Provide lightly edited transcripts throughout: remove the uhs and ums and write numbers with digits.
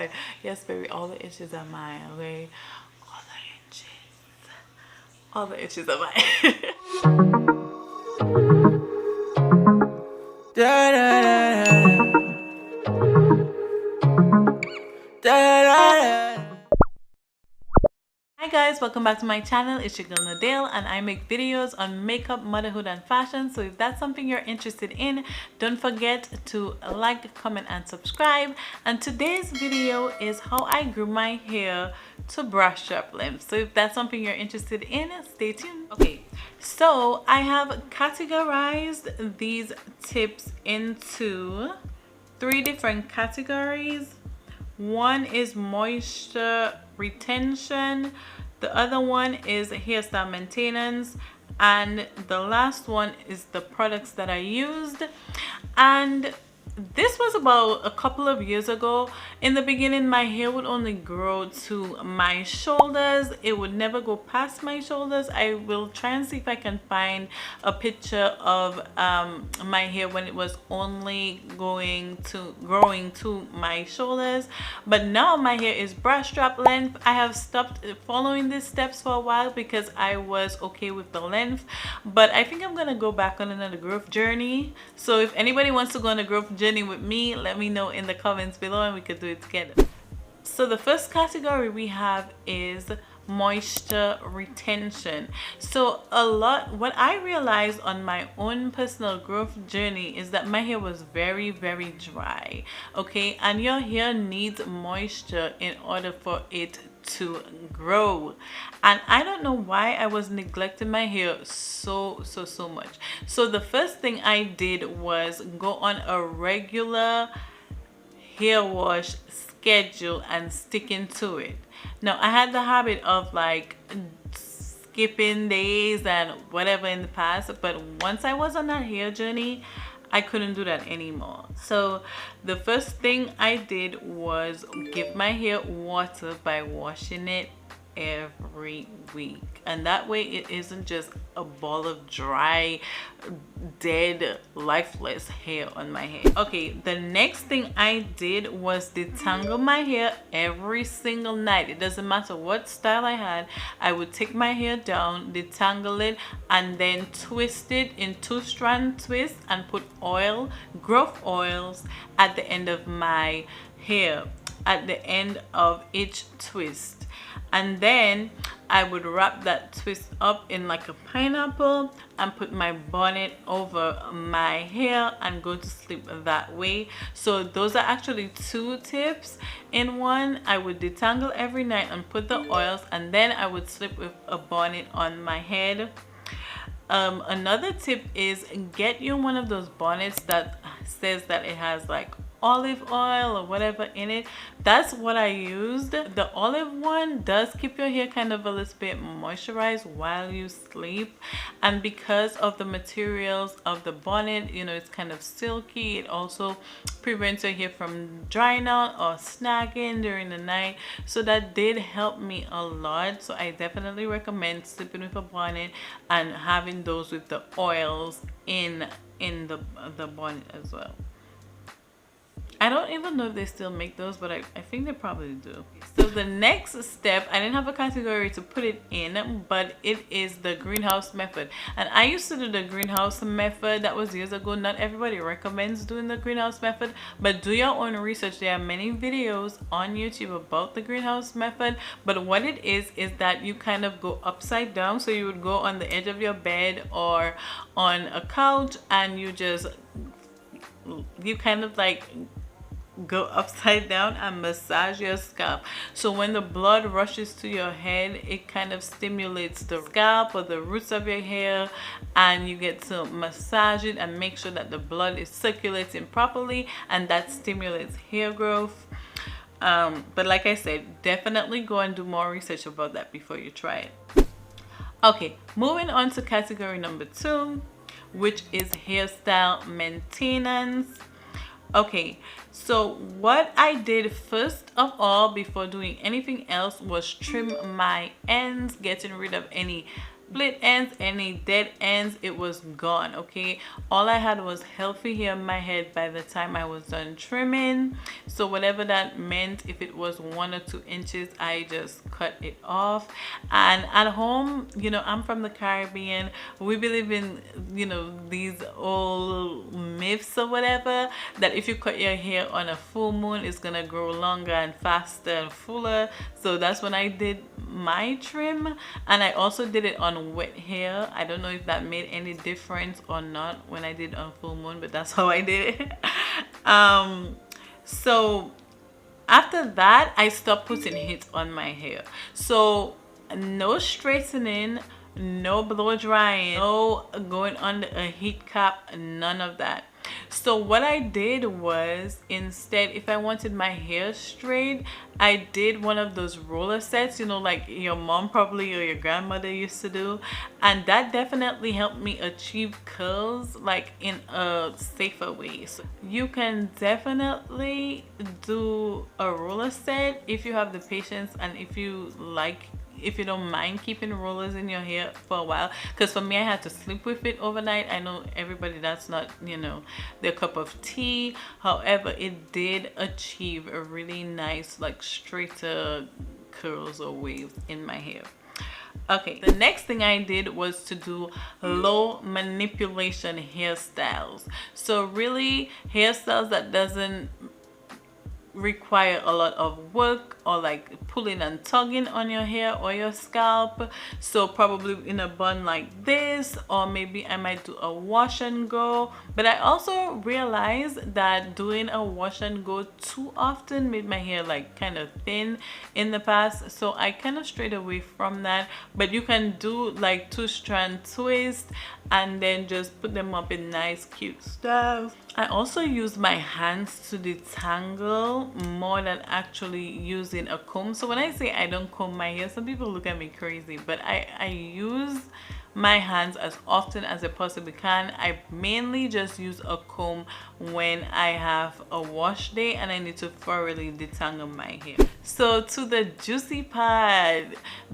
mine. Yes, baby, all the itches are mine, okay? All the itches. All the itches are mine. Da, da, da, da, da, da. Hi guys, welcome back to my channel. It's your girl Nadale and I make videos on makeup, motherhood and fashion. So if that's something you're interested in, don't forget to like, comment and subscribe. And today's video is how I grew my hair to brush strap length. So if that's something you're interested in, stay tuned. Okay, so I have categorized these tips into 3 different categories. One is moisture retention, the other one is hairstyle maintenance, and the last one is the products that I used. And this was about a couple of years ago. In the beginning, my hair would only grow to my shoulders. It would never go past my shoulders. I will try and see if I can find a picture of my hair when it was only growing to my shoulders. But now my hair is brush strap length. I have stopped following these steps for a while because I was okay with the length, but I think I'm gonna go back on another growth journey. So if anybody wants to go on a growth journey with me, let me know in the comments below and we could do it together. So the first category we have is moisture retention. So what I realized on my own personal growth journey is that my hair was very dry, okay? And your hair needs moisture in order for it to grow, and I don't know why I was neglecting my hair so much. So the first thing I did was go on a regular hair wash schedule and sticking to it. Now I had the habit of like skipping days and whatever in the past, but once I was on that hair journey, I couldn't do that anymore. So the first thing I did was give my hair water by washing it every week, and that way it isn't just a ball of dry, dead, lifeless hair on my head. Okay, the next thing I did was detangle my hair every single night. It doesn't matter what style I had, I would take my hair down, detangle it, and then twist it in 2-strand twists and put oil, growth oils at the end of my hair, at the end of each twist. And then I would wrap that twist up in like a pineapple and put my bonnet over my hair and go to sleep that way. So those are actually 2 tips in one. I would detangle every night and put the oils, and then I would sleep with a bonnet on my head. Another tip is get you one of those bonnets that says that it has like olive oil or whatever in it. That's what I used. The olive one does keep your hair kind of a little bit moisturized while you sleep, and because of the materials of the bonnet, you know, it's kind of silky. It also prevents your hair from drying out or snagging during the night, so that did help me a lot. So I definitely recommend sleeping with a bonnet and having those with the oils in the bonnet as well. I don't even know if they still make those, but I think they probably do. So the next step, I didn't have a category to put it in, but it is the greenhouse method. And I used to do the greenhouse method. That was years ago. Not everybody recommends doing the greenhouse method, but do your own research. There are many videos on YouTube about the greenhouse method. But what it is that you kind of go upside down. So you would go on the edge of your bed or on a couch, and you kind of like go upside down and massage your scalp. So when the blood rushes to your head, it kind of stimulates the scalp or the roots of your hair, and you get to massage it and make sure that the blood is circulating properly, and that stimulates hair growth. But like I said, definitely go and do more research about that before you try it. Okay, moving on to category number 2, which is hairstyle maintenance. Okay, so what I did first of all before doing anything else was trim my ends, getting rid of any split ends, any dead ends, it was gone. Okay, all I had was healthy hair on my head by the time I was done trimming. So whatever that meant, if it was 1 or 2 inches, I just cut it off. And at home, you know, I'm from the Caribbean, we believe in, you know, these old myths or whatever, that if you cut your hair on a full moon, it's gonna grow longer and faster and fuller. So that's when I did my trim, and I also did it on wet hair. I don't know if that made any difference or not when I did on full moon, but that's how I did it. So after that, I stopped putting heat on my hair. So no straightening, no blow drying, no going under a heat cap, none of that. So what I did was, instead, if I wanted my hair straight, I did one of those roller sets, you know, like your mom probably or your grandmother used to do, and that definitely helped me achieve curls like in a safer way. So you can definitely do a roller set if you have the patience and if you don't mind keeping rollers in your hair for a while, because for me, I had to sleep with it overnight. I know everybody, that's not, you know, their cup of tea. However, it did achieve a really nice, like, straighter curls or waves in my hair. Okay, the next thing I did was to do low manipulation hairstyles. So really hairstyles that doesn't require a lot of work, or like pulling and tugging on your hair or your scalp. So probably in a bun like this, or maybe I might do a wash and go. But I also realized that doing a wash and go too often made my hair like kind of thin in the past, so I kind of strayed away from that. But you can do like 2-strand twist and then just put them up in nice cute styles. I also use my hands to detangle more than actually using a comb. So when I say I don't comb my hair, some people look at me crazy, but I use my hands as often as I possibly can. I mainly just use a comb when I have a wash day and I need to thoroughly detangle my hair. So to the juicy part,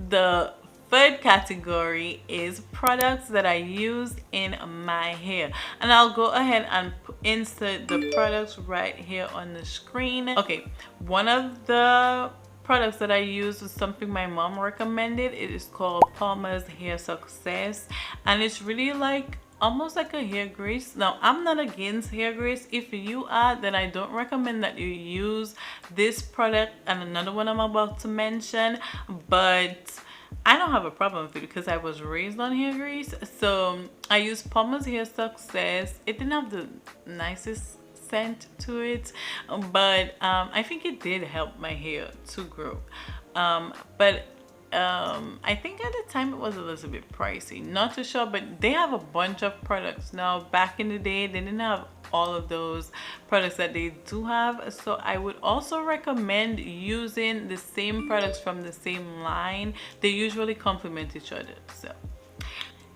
the third category is products that I use in my hair, and I'll go ahead and insert the products right here on the screen. Okay, one of the products that I use was something my mom recommended. It is called Palmer's Hair Success, and it's really like almost like a hair grease. Now, I'm not against hair grease. If you are, then I don't recommend that you use this product and another one I'm about to mention, but I don't have a problem with it because I was raised on hair grease. So I used Palmer's Hair Success. It didn't have the nicest scent to it, but I think it did help my hair to grow. I think at the time it was a little bit pricey, not too sure, but they have a bunch of products now. Back in the day, they didn't have all of those products that they do have. So I would also recommend using the same products from the same line. They usually complement each other. So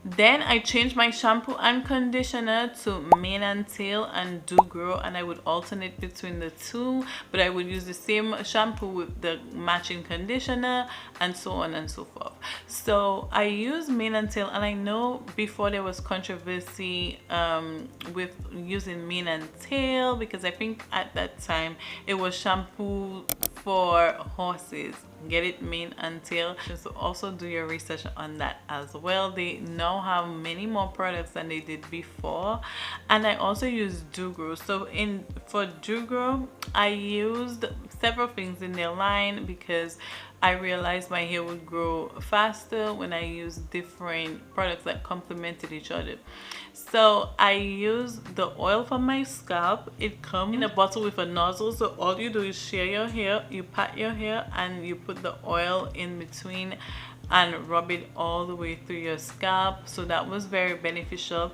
then I changed my shampoo and conditioner to Mane and Tail and Do Grow, and I would alternate between the two, but I would use the same shampoo with the matching conditioner and so on and so forth. So I use Mane and Tail, and I know before there was controversy with using Mane and Tail, because I think at that time it was shampoo for horses. Get it, Mane and Tail. So also do your research on that as well. They now have many more products than they did before. And I also use Do Grow. So for Do Grow, I used several things in their line because I realized my hair would grow faster when I used different products that complemented each other. So I use the oil for my scalp. It comes in a bottle with a nozzle, so all you do is shear your hair, you pat your hair, and you put the oil in between and rub it all the way through your scalp. So that was very beneficial.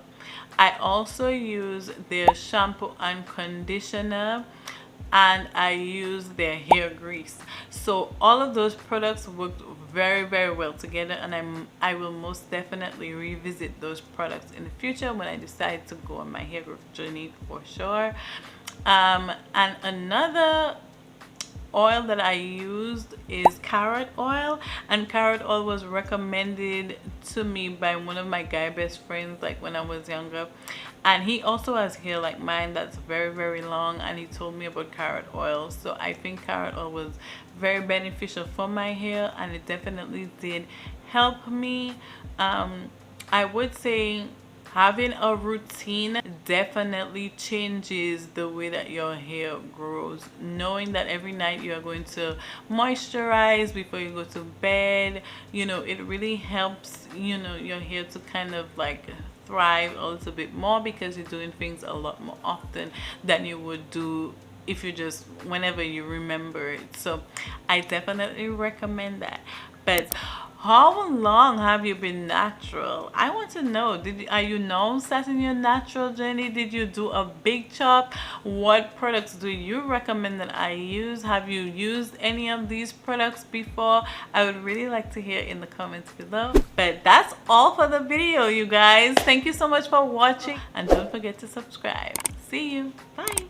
I also use their shampoo and conditioner, and I use their hair grease. So all of those products worked very, very well together, and I will most definitely revisit those products in the future when I decide to go on my hair growth journey for sure. And another oil that I used is carrot oil, and carrot oil was recommended to me by one of my guy best friends like when I was younger, and he also has hair like mine that's very, very long, and he told me about carrot oil. So I think carrot oil was very beneficial for my hair, and it definitely did help me. I would say having a routine definitely changes the way that your hair grows. Knowing that every night you are going to moisturize before you go to bed, you know, it really helps, you know, your hair to kind of like thrive a little bit more, because you're doing things a lot more often than you would do if you just whenever you remember it. So I definitely recommend that. But how long have you been natural? I want to know. Are you now starting your natural journey? Did you do a big chop? What products do you recommend that I use? Have you used any of these products before? I would really like to hear in the comments below. But that's all for the video, you guys. Thank you so much for watching, and don't forget to subscribe. See you. Bye.